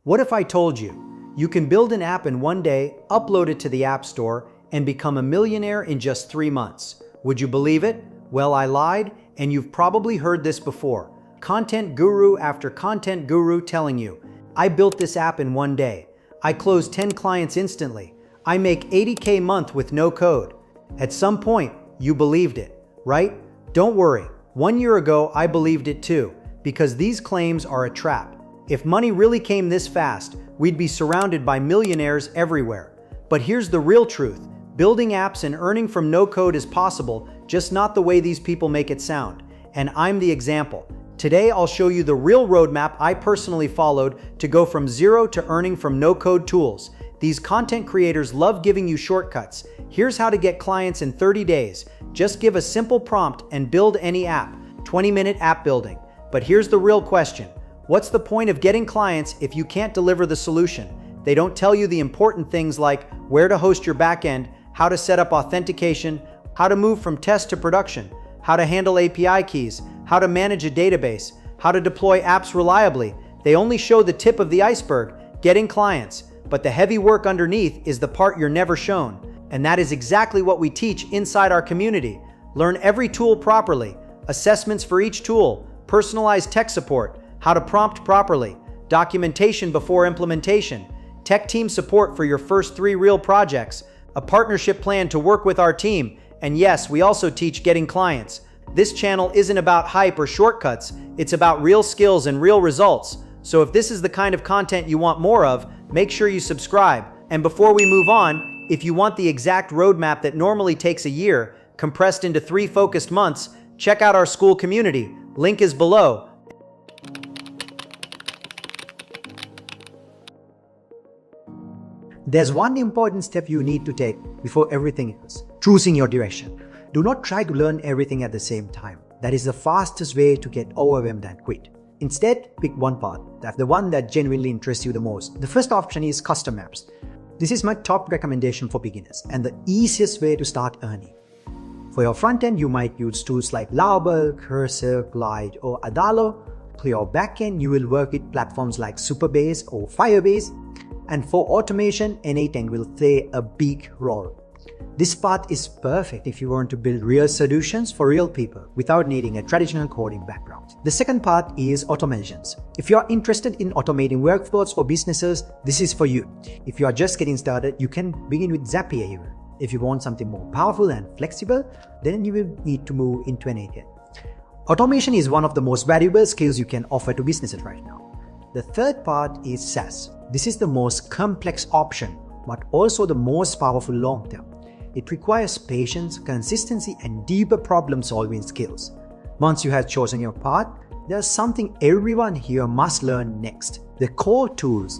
What if I told you, you can build an app in one day, upload it to the App Store, and become a millionaire in just 3 months? Would you believe it? Well, I lied, and you've probably heard this before. Content guru after content guru telling you, I built this app in one day. I closed 10 clients instantly. I make $80K a month with no code. At some point, you believed it, right? Don't worry. 1 year ago, I believed it too, because these claims are a trap. If money really came this fast, we'd be surrounded by millionaires everywhere. But here's the real truth. Building apps and earning from no code is possible, just not the way these people make it sound. And I'm the example. Today, I'll show you the real roadmap I personally followed to go from zero to earning from no code tools. These content creators love giving you shortcuts. Here's how to get clients in 30 days. Just give a simple prompt and build any app. 20-minute app building. But here's the real question. What's the point of getting clients if you can't deliver the solution? They don't tell you the important things like where to host your backend, how to set up authentication, how to move from test to production, how to handle API keys, how to manage a database, how to deploy apps reliably. They only show the tip of the iceberg, getting clients. But the heavy work underneath is the part you're never shown. And that is exactly what we teach inside our community. Learn every tool properly, assessments for each tool, personalized tech support, how to prompt properly, documentation before implementation, tech team support for your first 3 real projects, a partnership plan to work with our team, and yes, we also teach getting clients. This channel isn't about hype or shortcuts, it's about real skills and real results. So if this is the kind of content you want more of, make sure you subscribe. And before we move on, if you want the exact roadmap that normally takes a year, compressed into 3 focused months, check out our school community. Link is below. There's one important step you need to take before everything else: choosing your direction. Do not try to learn everything at the same time. That is the fastest way to get overwhelmed and quit. Instead, pick one path, that's the one that genuinely interests you the most. The first option is custom apps. This is my top recommendation for beginners and the easiest way to start earning. For your front end, you might use tools like Laravel, Cursor, Glide, or Adalo. For your backend, you will work with platforms like Supabase or Firebase. And for automation, N8N will play a big role. This path is perfect if you want to build real solutions for real people without needing a traditional coding background. The second part is automations. If you are interested in automating workflows for businesses, this is for you. If you are just getting started, you can begin with Zapier even. If you want something more powerful and flexible, then you will need to move into N8N. Automation is one of the most valuable skills you can offer to businesses right now. The third part is SaaS. This is the most complex option, but also the most powerful long term. It requires patience, consistency, and deeper problem-solving skills. Once you have chosen your path, there's something everyone here must learn next: the core tools.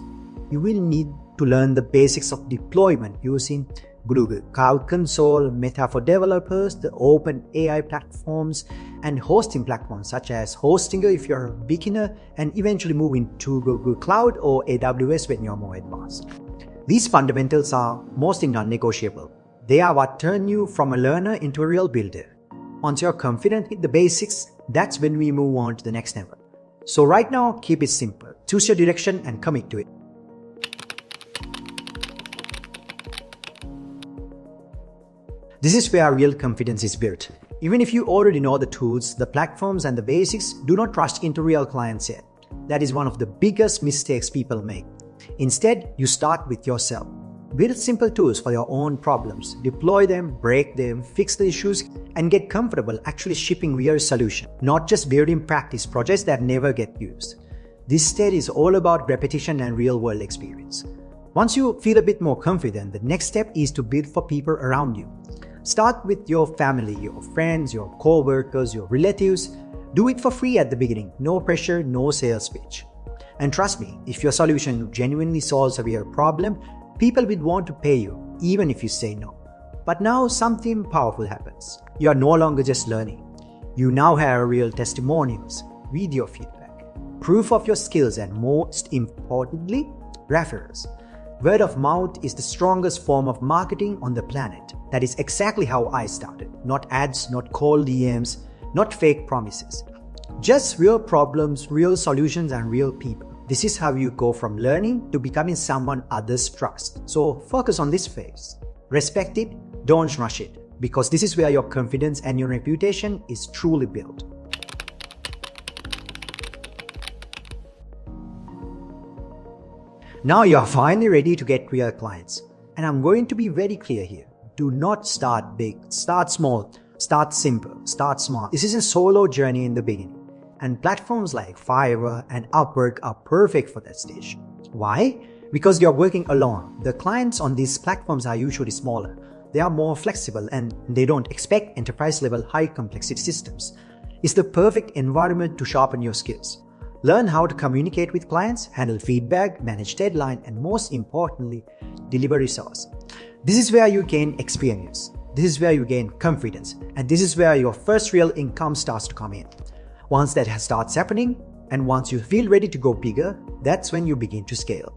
You will need to learn the basics of deployment using Google Cloud Console, Meta for developers, the open AI platforms, and hosting platforms such as Hostinger if you're a beginner, and eventually move into Google Cloud or AWS when you're more advanced. These fundamentals are mostly non-negotiable. They are what turn you from a learner into a real builder. Once you're confident with the basics, that's when we move on to the next level. So right now, keep it simple. Choose your direction and commit to it. This is where real confidence is built. Even if you already know the tools, the platforms, and the basics, do not rush into real clients yet. That is one of the biggest mistakes people make. Instead, you start with yourself. Build simple tools for your own problems. Deploy them, break them, fix the issues, and get comfortable actually shipping real solutions, not just building practice projects that never get used. This stage is all about repetition and real-world experience. Once you feel a bit more confident, the next step is to build for people around you. Start with your family, your friends, your co-workers, your relatives. Do it for free at the beginning. No pressure, no sales pitch. And trust me, if your solution genuinely solves a real problem, people will want to pay you, even if you say no. But now something powerful happens. You are no longer just learning. You now have real testimonials, video feedback, proof of your skills, and most importantly, referrals. Word of mouth is the strongest form of marketing on the planet. That is exactly how I started. Not ads, not cold DMs, not fake promises. Just real problems, real solutions, and real people. This is how you go from learning to becoming someone others trust. So focus on this phase. Respect it, don't rush it, because this is where your confidence and your reputation is truly built. Now you are finally ready to get real clients. And I'm going to be very clear here. Do not start big. Start small. Start simple. Start smart. This is a solo journey in the beginning. And platforms like Fiverr and Upwork are perfect for that stage. Why? Because you're working alone. The clients on these platforms are usually smaller. They are more flexible and they don't expect enterprise-level high complexity systems. It's the perfect environment to sharpen your skills. Learn how to communicate with clients, handle feedback, manage deadline, and most importantly, deliver results. This is where you gain experience. This is where you gain confidence. And this is where your first real income starts to come in. Once that starts happening, and once you feel ready to go bigger, that's when you begin to scale.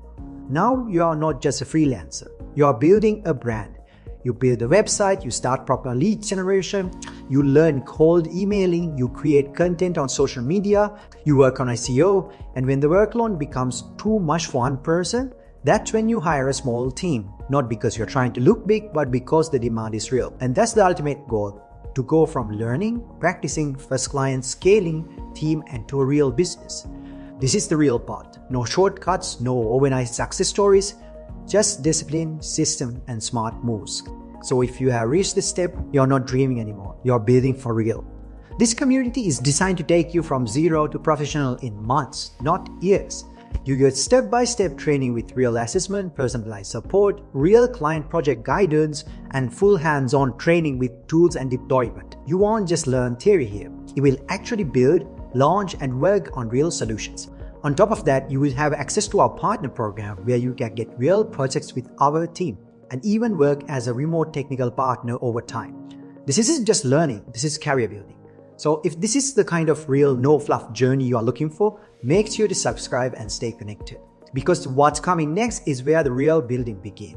Now you are not just a freelancer. You are building a brand. You build a website, you start proper lead generation, you learn cold emailing, you create content on social media, you work on SEO, and when the workload becomes too much for one person, that's when you hire a small team. Not because you're trying to look big, but because the demand is real. And that's the ultimate goal, to go from learning, practicing, first client, scaling, team, and to a real business. This is the real part. No shortcuts, no overnight success stories, just discipline, system, and smart moves. So if you have reached this step, you're not dreaming anymore. You're building for real. This community is designed to take you from zero to professional in months, not years. You get step-by-step training with real assessment, personalized support, real client project guidance, and full hands-on training with tools and deployment. You won't just learn theory here. You will actually build, launch, and work on real solutions. On top of that, you will have access to our partner program where you can get real projects with our team and even work as a remote technical partner over time. This isn't just learning, this is career building. So if this is the kind of real no-fluff journey you are looking for, make sure to subscribe and stay connected. Because what's coming next is where the real building begins.